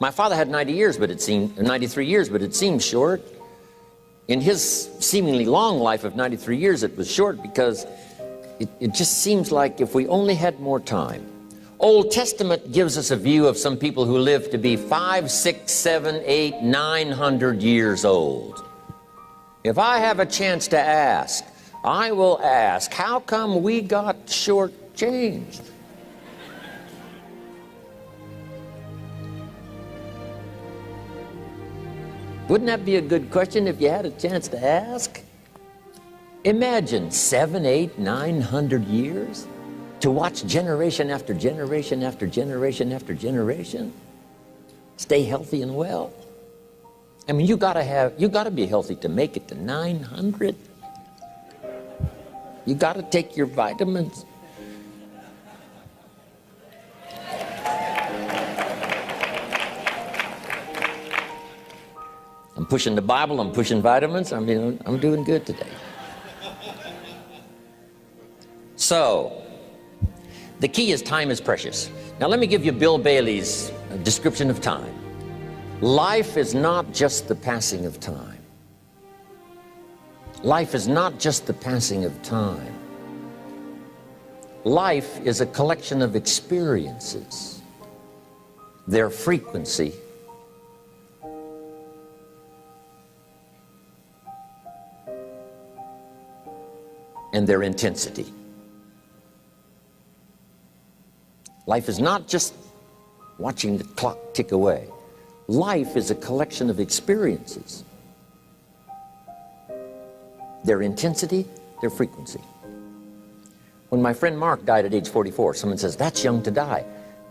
My father had 93 years, but it seemed short. In his seemingly long life of 93 years, it was short because it just seems like if we only had more time. Old Testament gives us a view of some people who live to be 500, 600, 700, 800, 900 years old. If I have a chance to ask, I will ask, how come we got shortchanged? Wouldn't that be a good question if you had a chance to ask? Imagine 700, 800, 900 years to watch generation after generation after generation after generation stay healthy and well. I mean, you gotta be healthy to make it to 900. You gotta take your vitamins. I'm pushing the Bible, I'm pushing vitamins. I mean, I'm doing good today. So, the key is time is precious. Now let me give you Bill Bailey's description of time. Life is not just the passing of time. Life is not just the passing of time. Life is a collection of experiences, their frequency, and their intensity. Life is not just watching the clock tick away. Life is a collection of experiences, their intensity, their frequency. When my friend Mark died at age 44, someone says, that's young to die.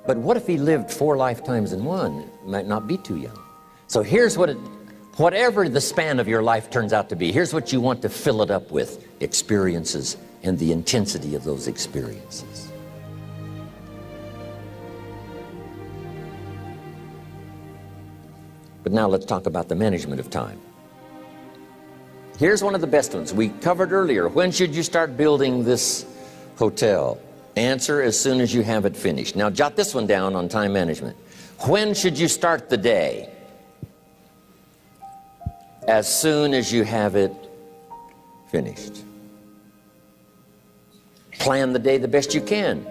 But what if he lived 4 lifetimes in one? It might not be too young. So here's whatever the span of your life turns out to be, here's what you want to fill it up with: experiences and the intensity of those experiences. But now let's talk about the management of time. Here's one of the best ones. We covered earlier, when should you start building this hotel? Answer, as soon as you have it finished. Now jot this one down on time management. When should you start the day? As soon as you have it finished. Plan the day the best you can,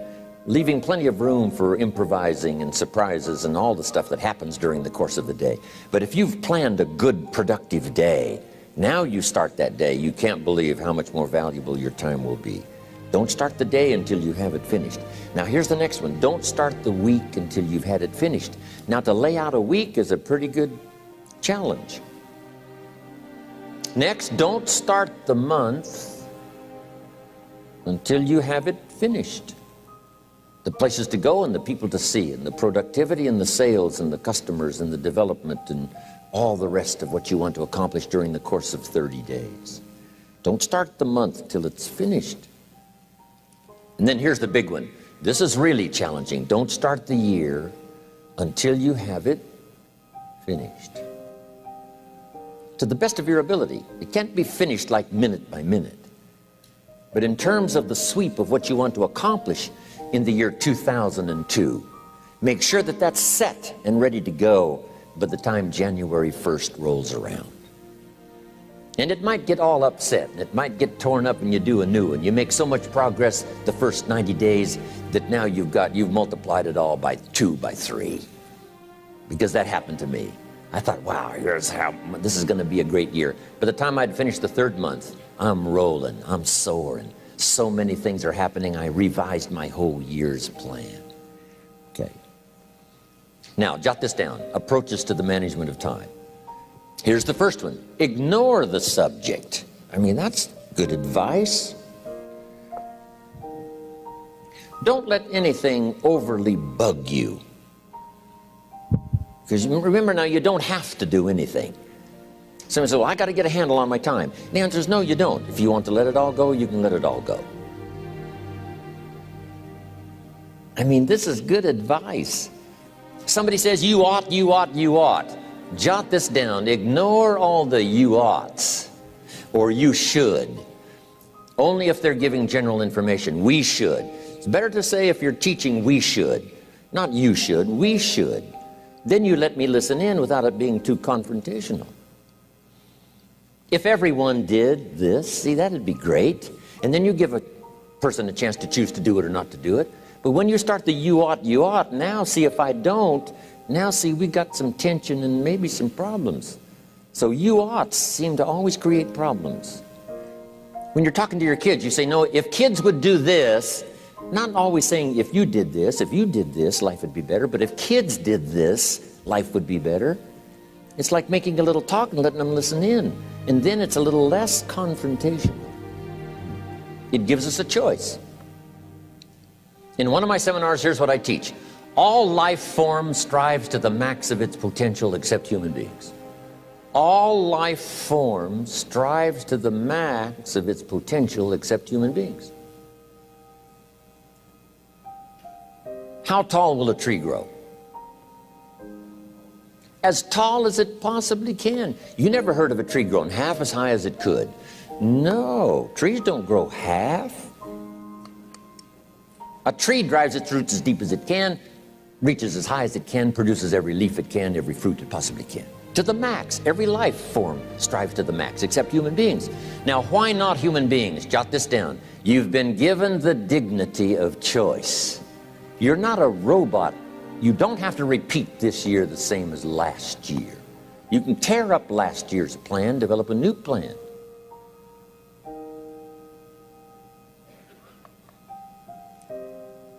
leaving plenty of room for improvising and surprises and all the stuff that happens during the course of the day. But if you've planned a good, productive day, now you start that day, you can't believe how much more valuable your time will be. Don't start the day until you have it finished. Now here's the next one. Don't start the week until you've had it finished. Now to lay out a week is a pretty good challenge. Next, don't start the month until you have it finished. The places to go and the people to see and the productivity and the sales and the customers and the development and all the rest of what you want to accomplish during the course of 30 days. Don't start the month till it's finished. And then here's the big one. This is really challenging. Don't start the year until you have it finished. To the best of your ability. It can't be finished like minute by minute. But in terms of the sweep of what you want to accomplish in the year 2002, make sure that that's set and ready to go by the time January 1st rolls around. And it might get all upset, and it might get torn up and you do a new one. You make so much progress the first 90 days that now you've multiplied it all by 2, by 3. Because that happened to me. I thought, wow, here's how this is going to be a great year. By the time I'd finished the 3rd month, I'm rolling, I'm soaring. So many things are happening, I revised my whole year's plan. Okay. Now, jot this down. Approaches to the management of time. Here's the first one. Ignore the subject. I mean, that's good advice. Don't let anything overly bug you. Because remember now, you don't have to do anything. Someone says, well, I got to get a handle on my time. The answer is no, you don't. If you want to let it all go, you can let it all go. I mean, this is good advice. Somebody says, you ought, you ought, you ought. Jot this down. Ignore all the you oughts or you should. Only if they're giving general information. We should. It's better to say if you're teaching we should. Not you should, we should. Then you let me listen in without it being too confrontational. If everyone did this, see, that'd be great. And then you give a person a chance to choose to do it or not to do it. But when you start the you ought, now see if I don't, now see we got some tension and maybe some problems. So you oughts seem to always create problems. When you're talking to your kids, you say, no, if kids would do this, not always saying if you did this, life would be better, but if kids did this, life would be better. It's like making a little talk and letting them listen in. And then it's a little less confrontational. It gives us a choice. In one of my seminars, here's what I teach. All life form strives to the max of its potential except human beings. All life form strives to the max of its potential except human beings. How tall will a tree grow? As tall as it possibly can. You never heard of a tree growing half as high as it could. No, trees don't grow half. A tree drives its roots as deep as it can, reaches as high as it can, produces every leaf it can, every fruit it possibly can. To the max. Every life form strives to the max, except human beings. Now, why not human beings? Jot this down. You've been given the dignity of choice. You're not a robot. You don't have to repeat this year the same as last year. You can tear up last year's plan, develop a new plan.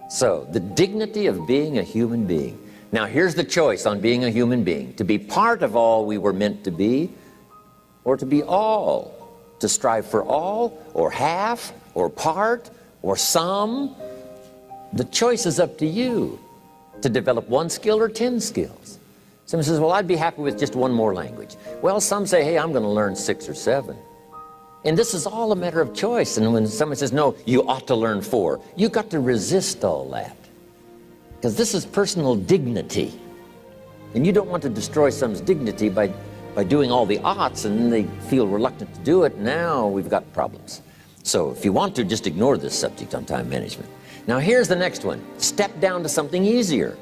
So, the dignity of being a human being. Now, here's the choice on being a human being. To be part of all we were meant to be, or to be all. To strive for all, or half, or part, or some. The choice is up to you. To develop one skill or 10 skills. Someone says, well, I'd be happy with just one more language. Well, some say, hey, I'm going to learn 6 or 7. And this is all a matter of choice. And when someone says, no, you ought to learn 4, you've got to resist all that. Because this is personal dignity. And you don't want to destroy someone's dignity by doing all the oughts, and then they feel reluctant to do it. Now we've got problems. So if you want to, just ignore this subject on time management. Now here's the next one. Step down to something easier.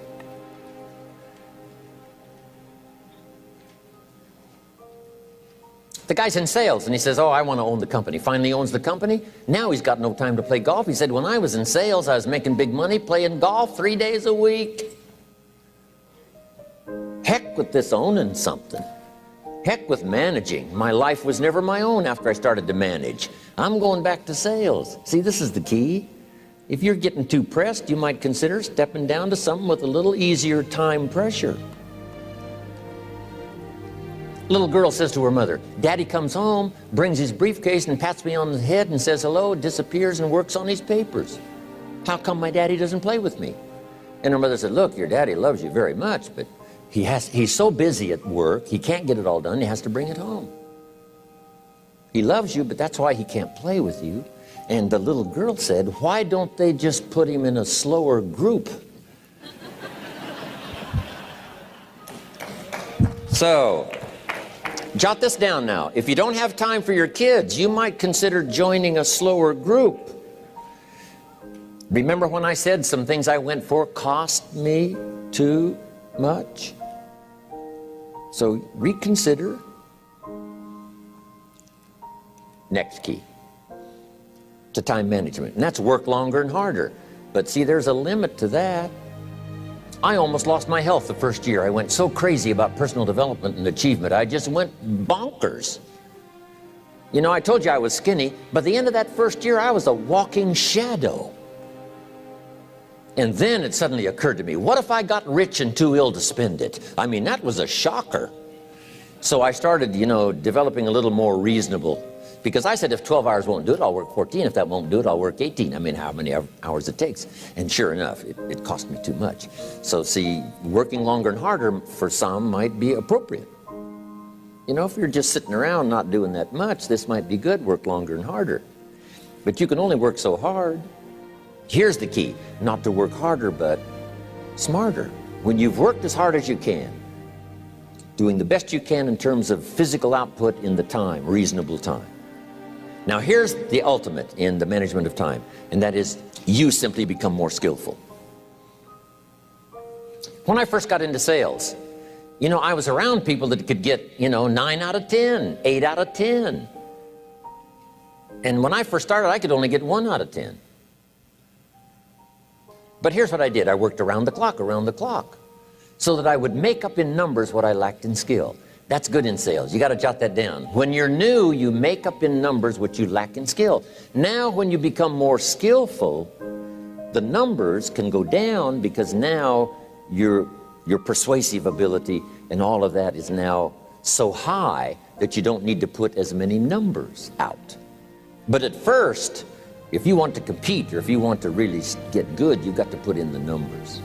The guy's in sales and he says, oh, I want to own the company. Finally owns the company. Now he's got no time to play golf. He said, when I was in sales, I was making big money playing golf 3 days a week. Heck with this owning something. Heck with managing. My life was never my own after I started to manage. I'm going back to sales. See, this is the key. If you're getting too pressed, you might consider stepping down to something with a little easier time pressure. Little girl says to her mother, Daddy comes home, brings his briefcase and pats me on the head and says hello, disappears and works on his papers. How come my daddy doesn't play with me? And her mother said, look, your daddy loves you very much, but he's so busy at work, he can't get it all done, he has to bring it home. He loves you, but that's why he can't play with you. And the little girl said, why don't they just put him in a slower group? So, jot this down now. If you don't have time for your kids, you might consider joining a slower group. Remember when I said some things I went for cost me too much? So reconsider. Next key to time management, and that's work longer and harder. But see, there's a limit to that. I almost lost my health the first year. I went so crazy about personal development and achievement. I just went bonkers. You know, I told you I was skinny, but at the end of that first year, I was a walking shadow. And then it suddenly occurred to me, what if I got rich and too ill to spend it? I mean, that was a shocker. So I started, you know, developing a little more reasonable. Because I said, if 12 hours won't do it, I'll work 14. If that won't do it, I'll work 18. I mean, how many hours it takes. And sure enough, it cost me too much. So see, working longer and harder for some might be appropriate. You know, if you're just sitting around not doing that much, this might be good, work longer and harder. But you can only work so hard. Here's the key, not to work harder, but smarter. When you've worked as hard as you can, doing the best you can in terms of physical output in the time, reasonable time. Now here's the ultimate in the management of time, and that is you simply become more skillful. When I first got into sales, You know, I was around people that could get, 9 out of 10, 8 out of 10. And when I first started, I could only get 1 out of 10. But here's what I did. I worked around the clock, so that I would make up in numbers what I lacked in skill. That's good in sales. You got to jot that down. When you're new, you make up in numbers what you lack in skill. Now, when you become more skillful, the numbers can go down because now your persuasive ability and all of that is now so high that you don't need to put as many numbers out. But at first, if you want to compete or if you want to really get good, you've got to put in the numbers.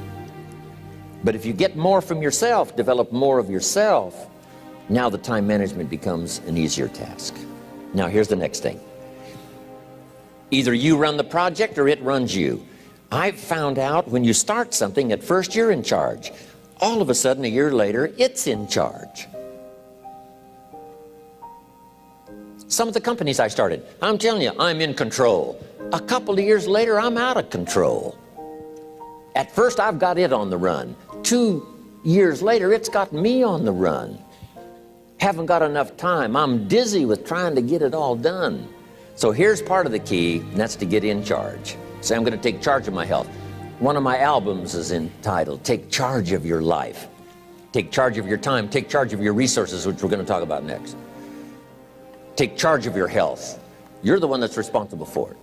But if you get more from yourself, develop more of yourself, now the time management becomes an easier task. Now here's the next thing. Either you run the project or it runs you. I've found out when you start something, at first you're in charge. All of a sudden, a year later, it's in charge. Some of the companies I started, I'm telling you, I'm in control. A couple of years later, I'm out of control. At first, I've got it on the run. 2 years later, it's got me on the run. Haven't got enough time. I'm dizzy with trying to get it all done. So here's part of the key, and that's to get in charge. Say, I'm going to take charge of my health. One of my albums is entitled, Take Charge of Your Life. Take charge of your time. Take charge of your resources, which we're going to talk about next. Take charge of your health. You're the one that's responsible for it.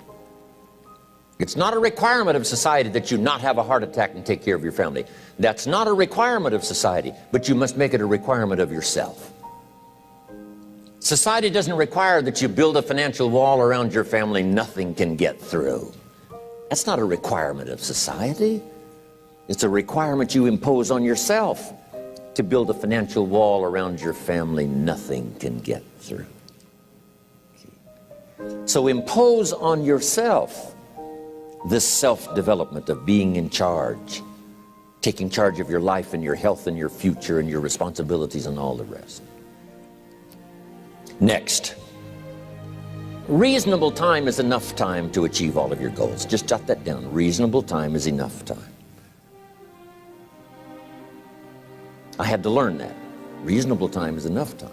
It's not a requirement of society that you not have a heart attack and take care of your family. That's not a requirement of society, but you must make it a requirement of yourself. Society doesn't require that you build a financial wall around your family nothing can get through. That's not a requirement of society. It's a requirement you impose on yourself to build a financial wall around your family nothing can get through. So impose on yourself this self-development of being in charge, taking charge of your life and your health and your future and your responsibilities and all the rest. Next, reasonable time is enough time to achieve all of your goals. Just jot that down. Reasonable time is enough time. I had to learn that. Reasonable time is enough time.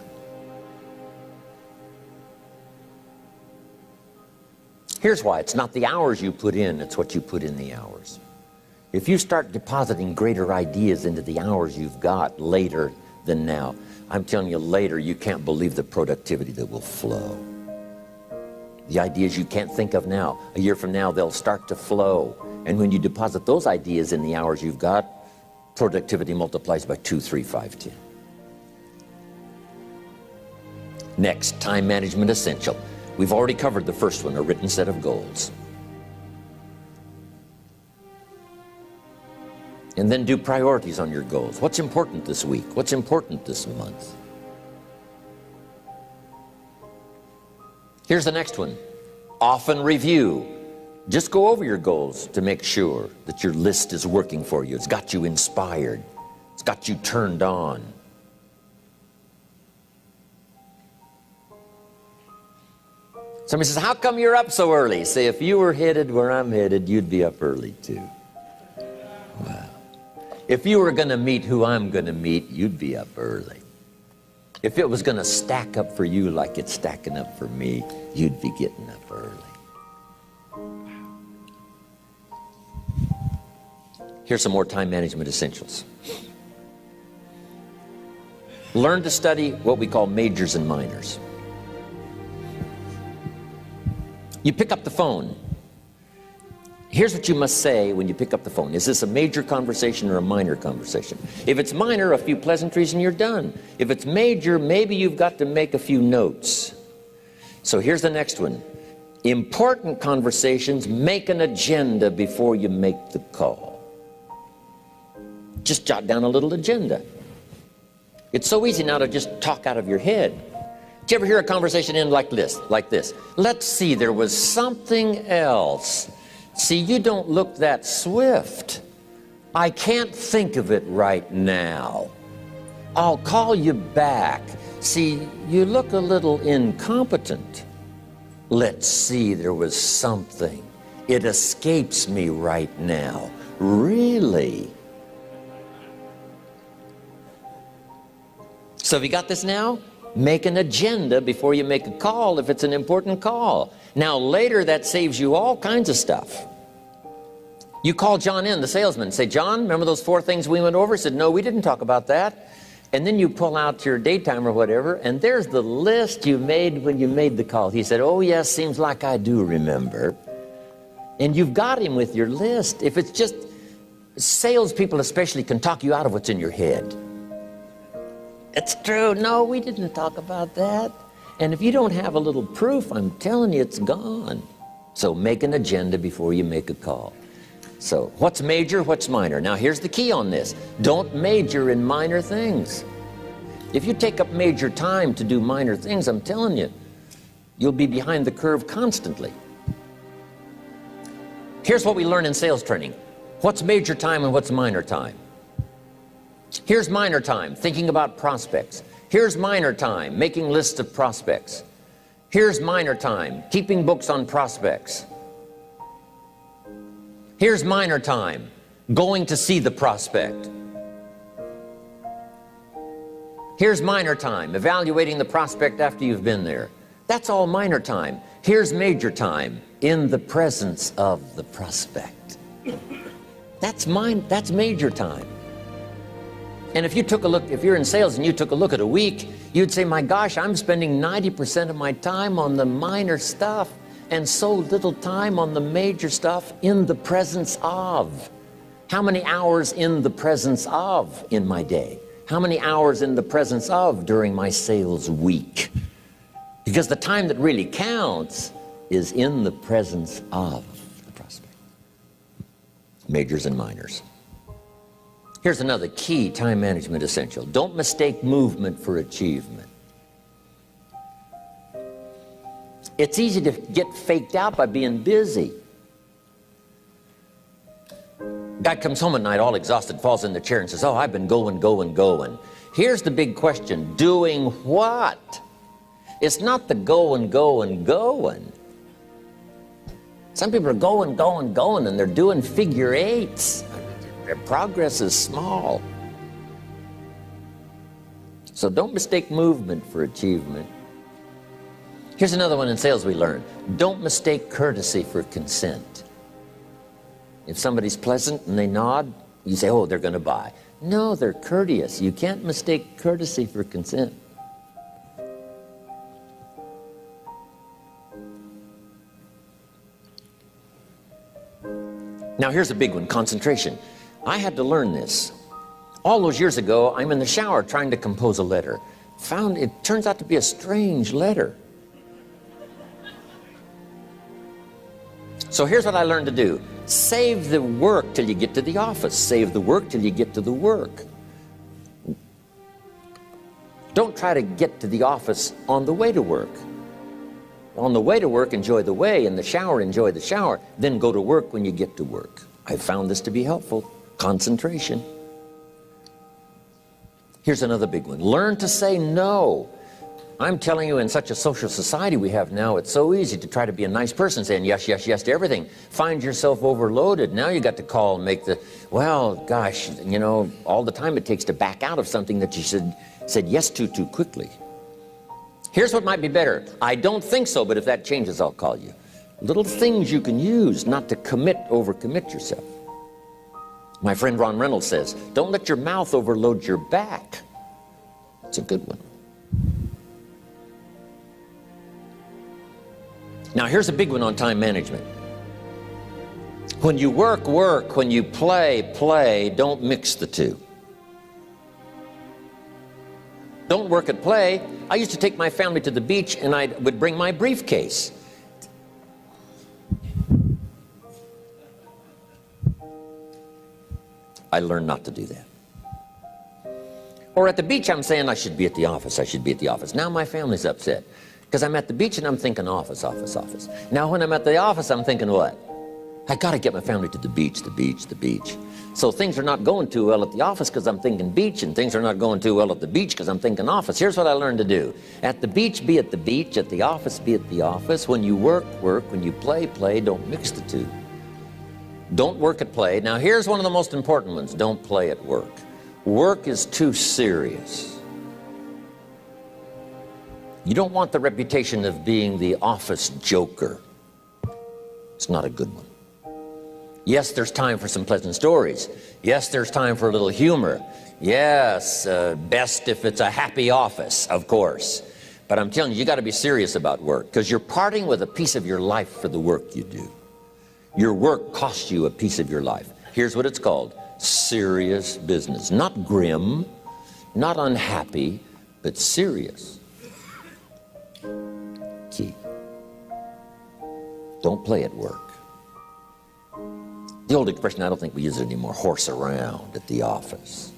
Here's why. It's not the hours you put in, it's what you put in the hours. If you start depositing greater ideas into the hours you've got later than now, I'm telling you, later you can't believe the productivity that will flow. The ideas you can't think of now, a year from now, they'll start to flow. And when you deposit those ideas in the hours you've got, productivity multiplies by 2, 3, 5, 10. Next, time management essential. We've already covered the first one, a written set of goals. And then do priorities on your goals. What's important this week? What's important this month? Here's the next one. Often review. Just go over your goals to make sure that your list is working for you. It's got you inspired. It's got you turned on. Somebody says, how come you're up so early? Say, if you were headed where I'm headed, you'd be up early too. Wow. If you were going to meet who I'm going to meet, you'd be up early. If it was going to stack up for you like it's stacking up for me, you'd be getting up early. Here's some more time management essentials. Learn to study what we call majors and minors. You pick up the phone. Here's what you must say when you pick up the phone. Is this a major conversation or a minor conversation? If it's minor, a few pleasantries and you're done. If it's major, maybe you've got to make a few notes. So here's the next one. Important conversations, make an agenda before you make the call. Just jot down a little agenda. It's so easy now to just talk out of your head. Did you ever hear a conversation end like this? Let's see, there was something else. See, you don't look that swift. I can't think of it right now. I'll call you back. See, you look a little incompetent. Let's see, there was something. It escapes me right now. Really? So have you got this now? Make an agenda before you make a call if it's an important call. Now later that saves you all kinds of stuff. You call John in, the salesman, and say, John, remember those 4 things we went over? He said, no, we didn't talk about that. And then you pull out your daytime or whatever, and there's the list you made when you made the call. He said, oh yes, seems like I do remember. And you've got him with your list. If it's just, salespeople especially can talk you out of what's in your head. It's true, no, we didn't talk about that. And if you don't have a little proof, I'm telling you, it's gone. So make an agenda before you make a call. So what's major, what's minor? Now here's the key on this. Don't major in minor things. If you take up major time to do minor things, I'm telling you, you'll be behind the curve constantly. Here's what we learn in sales training. What's major time and what's minor time? Here's minor time, thinking about prospects. Here's minor time, making lists of prospects. Here's minor time, keeping books on prospects. Here's minor time, going to see the prospect. Here's minor time, evaluating the prospect after you've been there. That's all minor time. Here's major time, in the presence of the prospect. That's major time. And if you took a look, if you're in sales and you took a look at a week, you'd say, my gosh, I'm spending 90% of my time on the minor stuff and so little time on the major stuff in the presence of. How many hours in the presence of in my day? How many hours in the presence of during my sales week? Because the time that really counts is in the presence of the prospect. Majors and minors. Here's another key time management essential. Don't mistake movement for achievement. It's easy to get faked out by being busy. Guy comes home at night all exhausted, falls in the chair and says, oh, I've been going. Here's the big question, doing what? It's not the going. Some people are going, and they're doing figure eights. Their progress is small. So don't mistake movement for achievement. Here's another one in sales we learned. Don't mistake courtesy for consent. If somebody's pleasant and they nod, you say, oh, they're going to buy. No, they're courteous. You can't mistake courtesy for consent. Now here's a big one, concentration. I had to learn this. All those years ago, I'm in the shower trying to compose a letter. Found it turns out to be a strange letter. So here's what I learned to do. Save the work till you get to the office. Save the work till you get to the work. Don't try to get to the office on the way to work. On the way to work, enjoy the way. In the shower, enjoy the shower. Then go to work when you get to work. I found this to be helpful. Concentration. Here's another big one. Learn to say no. I'm telling you, in such a social society we have now, it's so easy to try to be a nice person, saying yes, yes, yes to everything. Find yourself overloaded. Now you got to call and make the, well, gosh, you know, all the time it takes to back out of something that you said yes to too quickly. Here's what might be better. I don't think so, but if that changes, I'll call you. Little things you can use not to overcommit yourself. My friend Ron Reynolds says, don't let your mouth overload your back. It's a good one. Now here's a big one on time management. When you work, work. When you play, play. Don't mix the two. Don't work at play. I used to take my family to the beach and I would bring my briefcase. I learned not to do that. Or at the beach, I'm saying I should be at the office. I should be at the office. Now my family's upset because I'm at the beach and I'm thinking office, office, office. Now when I'm at the office, I'm thinking what? I got to get my family to the beach, the beach, the beach. So things are not going too well at the office because I'm thinking beach, and things are not going too well at the beach because I'm thinking office. Here's what I learned to do. At the beach, be at the beach. At the office, be at the office. When you work, work. When you play, play. Don't mix the two. Don't work at play. Now here's one of the most important ones. Don't play at work. Work is too serious. You don't want the reputation of being the office joker. It's not a good one. Yes, there's time for some pleasant stories. Yes, there's time for a little humor. Yes, best if it's a happy office, of course. But I'm telling you, you got to be serious about work, because you're parting with a piece of your life for the work you do. Your work costs you a piece of your life. Here's what it's called: serious business. Not grim, not unhappy, but serious. Key. Don't play at work. The old expression, I don't think we use it anymore, horse around at the office.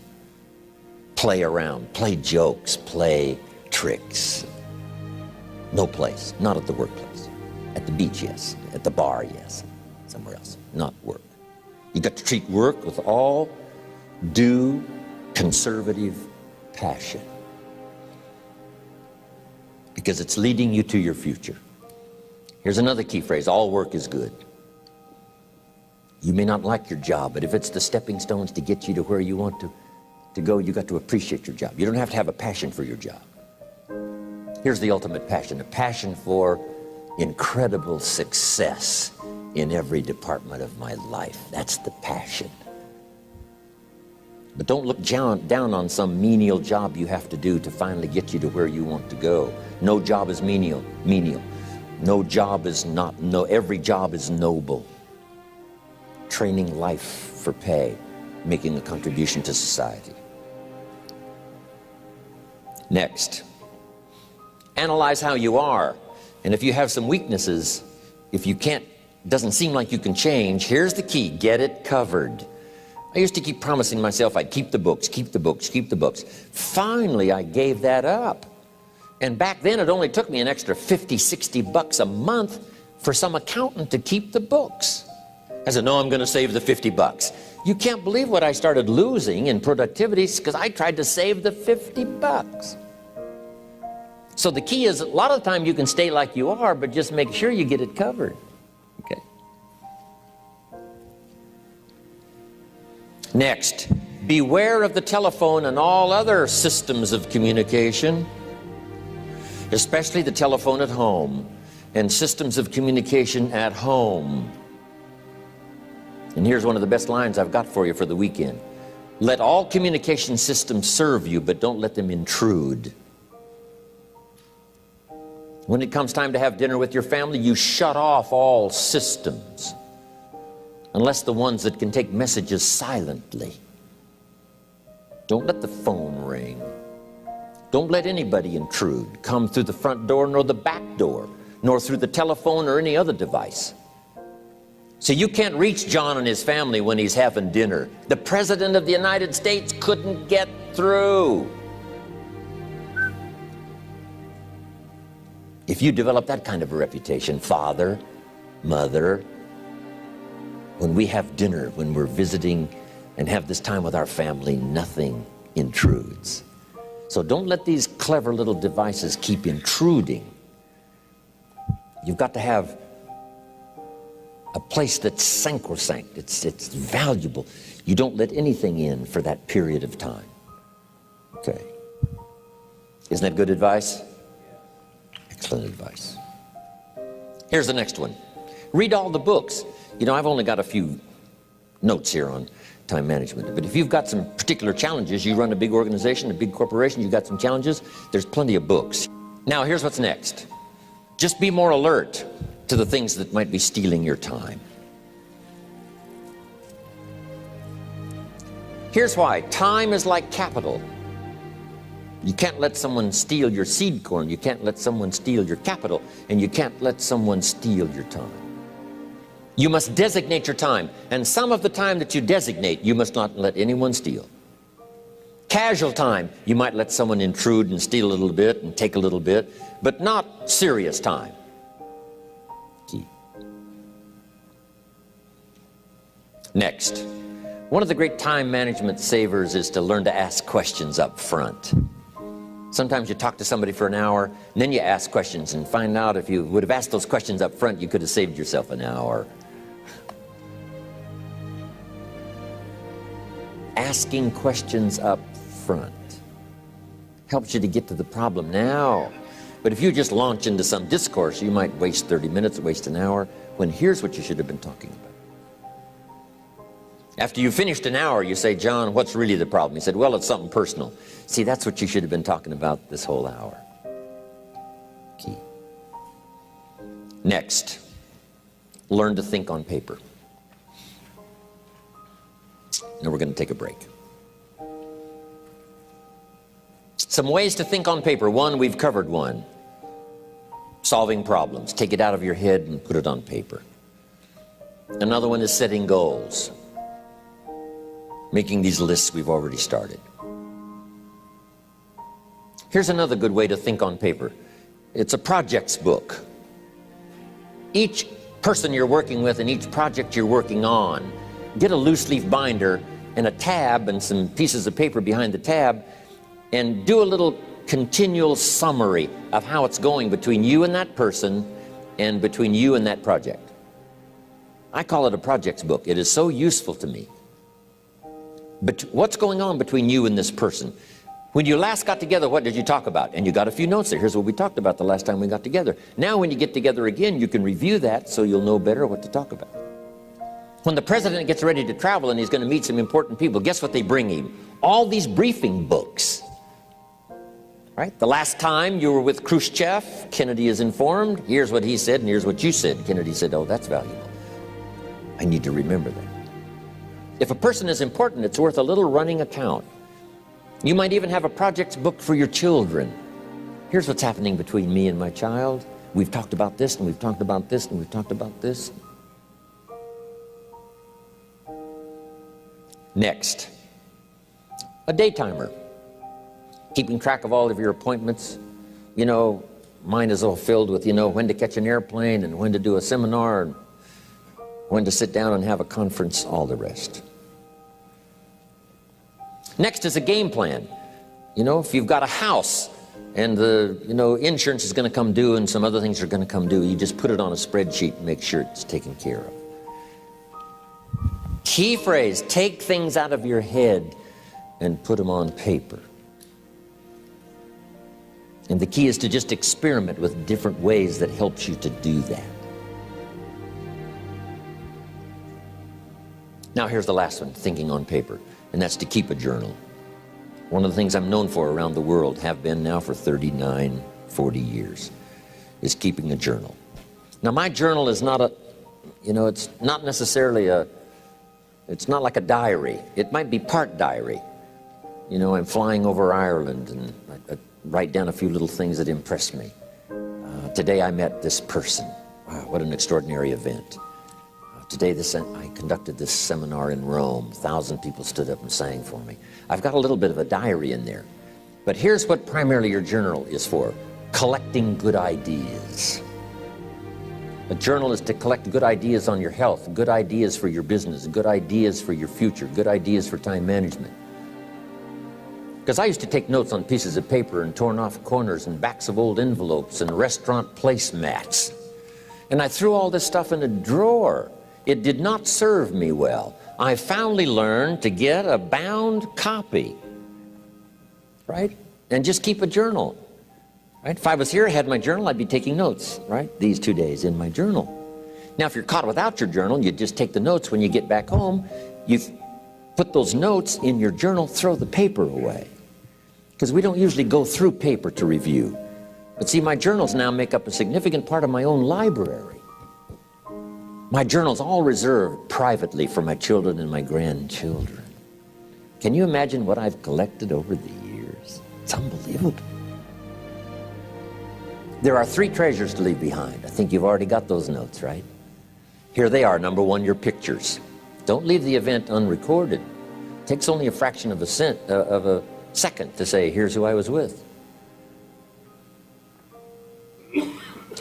Play around, play jokes, play tricks. No place, not at the workplace. At the beach, yes. At the bar, yes. Somewhere else, not work. You got to treat work with all due conservative passion, because it's leading you to your future. Here's another key phrase: all work is good. You may not like your job, but if it's the stepping stones to get you to where you want to go, you got to appreciate your job. You don't have to have a passion for your job. Here's the ultimate passion: a passion for incredible success in every department of my life. That's the passion. But don't look down on some menial job you have to do to finally get you to where you want to go. No job is menial. No job is not, every job is noble. Training life for pay, making a contribution to society. Next, analyze how you are. And if you have some weaknesses, if you can't, doesn't seem like you can change, here's the key: get it covered. I used to keep promising myself I'd keep the books, keep the books, keep the books. Finally, I gave that up. And back then, it only took me an extra 50, 60 bucks a month for some accountant to keep the books. I said, no, I'm going to save the 50 bucks. You can't believe what I started losing in productivity because I tried to save the 50 bucks. So the key is, a lot of the time you can stay like you are, but just make sure you get it covered. Okay. Next, beware of the telephone and all other systems of communication, especially the telephone at home and systems of communication at home. And here's one of the best lines I've got for you for the weekend: let all communication systems serve you, but don't let them intrude. When it comes time to have dinner with your family, you shut off all systems, unless the ones that can take messages silently. Don't let the phone ring. Don't let anybody intrude, come through the front door nor the back door, nor through the telephone or any other device. So you can't reach John and his family when he's having dinner. The President of the United States couldn't get through. If you develop that kind of a reputation, father, mother, when we have dinner, when we're visiting and have this time with our family, nothing intrudes. So don't let these clever little devices keep intruding. You've got to have a place that's sacrosanct, it's valuable. You don't let anything in for that period of time. Okay. Isn't that good advice? Excellent advice. Here's the next one. Read all the books. You know, I've only got a few notes here on time management, but if you've got some particular challenges, you run a big organization, a big corporation, you've got some challenges, there's plenty of books. Now, here's what's next. Just be more alert to the things that might be stealing your time. Here's why. Time is like capital. You can't let someone steal your seed corn. You can't let someone steal your capital. And you can't let someone steal your time. You must designate your time. And some of the time that you designate, you must not let anyone steal. Casual time, you might let someone intrude and steal a little bit and take a little bit, but not serious time. Key. Next, one of the great time management savers is to learn to ask questions up front. Sometimes you talk to somebody for an hour, and then you ask questions and find out if you would have asked those questions up front, you could have saved yourself an hour. Asking questions up front helps you to get to the problem now. But if you just launch into some discourse, you might waste 30 minutes, waste an hour, when here's what you should have been talking about. After you finished an hour, you say, John, what's really the problem? He said, well, it's something personal. See, that's what you should have been talking about this whole hour. Key. Next, learn to think on paper. Now we're going to take a break. Some ways to think on paper. One, we've covered one. Solving problems. Take it out of your head and put it on paper. Another one is setting goals. Making these lists we've already started. Here's another good way to think on paper. It's a projects book. Each person you're working with and each project you're working on, get a loose leaf binder and a tab and some pieces of paper behind the tab, and do a little continual summary of how it's going between you and that person and between you and that project. I call it a projects book. It is so useful to me. But what's going on between you and this person? When you last got together, what did you talk about? And you got a few notes there. Here's what we talked about the last time we got together. Now when you get together again, you can review that so you'll know better what to talk about. When the president gets ready to travel and he's going to meet some important people, guess what they bring him? All these briefing books. Right? The last time you were with Khrushchev, Kennedy is informed. Here's what he said and here's what you said. Kennedy said, oh, that's valuable. I need to remember that. If a person is important, it's worth a little running account. You might even have a projects book for your children. Here's what's happening between me and my child. We've talked about this and we've talked about this and we've talked about this. Next, a day timer. Keeping track of all of your appointments. You know, mine is all filled with, you know, when to catch an airplane and when to do a seminar and when to sit down and have a conference, all the rest. Next is a game plan. You know, if you've got a house and the, you know, insurance is going to come due and some other things are going to come due, you just put it on a spreadsheet and make sure it's taken care of. Key phrase, take things out of your head and put them on paper. And the key is to just experiment with different ways that helps you to do that. Now here's the last one, thinking on paper, and that's to keep a journal. One of the things I'm known for around the world, have been now for 39, 40 years, is keeping a journal. Now my journal is not a, you know, it's not necessarily a, it's not like a diary. It might be part diary. You know, I'm flying over Ireland and I write down a few little things that impress me. Today I met this person. Wow, what an extraordinary event. Today I conducted this seminar in Rome. 1,000 people stood up and sang for me. I've got a little bit of a diary in there. But here's what primarily your journal is for. Collecting good ideas. A journal is to collect good ideas on your health, good ideas for your business, good ideas for your future, good ideas for time management. Because I used to take notes on pieces of paper and torn off corners and backs of old envelopes and restaurant placemats. And I threw all this stuff in a drawer. It did not serve me well. I finally learned to get a bound copy, right? And just keep a journal, right? If I was here, I had my journal, I'd be taking notes, right? These 2 days in my journal. Now, if you're caught without your journal, you just take the notes. When you get back home, you put those notes in your journal, throw the paper away. Because we don't usually go through paper to review. But see, my journals now make up a significant part of my own library. My journal's all reserved privately for my children and my grandchildren. Can you imagine what I've collected over the years? It's unbelievable. There are 3 treasures to leave behind. I think you've already got those notes, right? Here they are. Number 1, your pictures. Don't leave the event unrecorded. It takes only a fraction of a second to say, here's who I was with.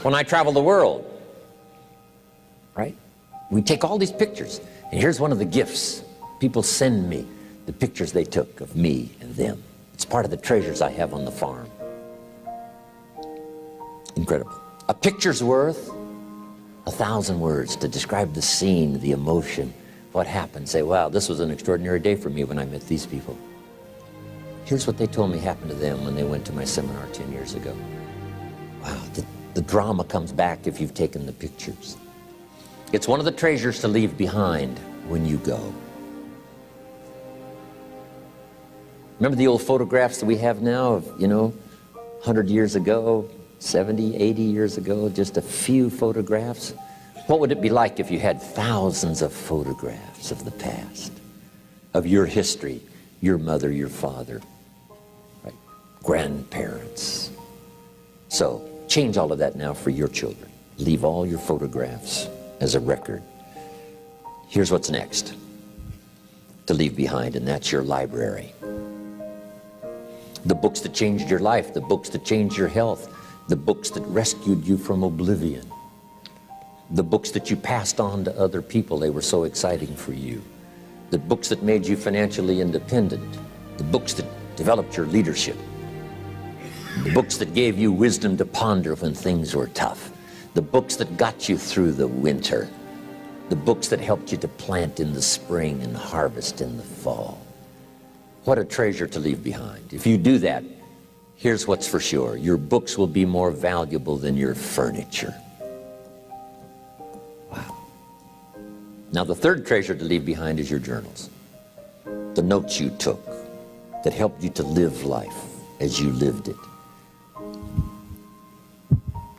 When I travel the world, right? We take all these pictures, and here's one of the gifts. People send me the pictures they took of me and them. It's part of the treasures I have on the farm. Incredible. A picture's worth 1,000 words to describe the scene, the emotion, what happened. Say, wow, this was an extraordinary day for me when I met these people. Here's what they told me happened to them when they went to my seminar 10 years ago. Wow, the drama comes back if you've taken the pictures. It's one of the treasures to leave behind when you go. Remember the old photographs that we have now of, 100 years ago, 70, 80 years ago, just a few photographs? What would it be like if you had thousands of photographs of the past, of your history, your mother, your father, right? Grandparents? So change all of that now for your children. Leave all your photographs as a record. Here's what's next to leave behind, and that's your library. The books that changed your life, the books that changed your health, the books that rescued you from oblivion, the books that you passed on to other people, they were so exciting for you, the books that made you financially independent, the books that developed your leadership, the books that gave you wisdom to ponder when things were tough, the books that got you through the winter, the books that helped you to plant in the spring and harvest in the fall. What a treasure to leave behind. If you do that, here's what's for sure. Your books will be more valuable than your furniture. Wow. Now the third treasure to leave behind is your journals. The notes you took that helped you to live life as you lived it.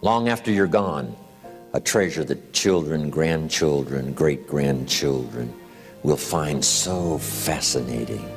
Long after you're gone, a treasure that children, grandchildren, great-grandchildren will find so fascinating.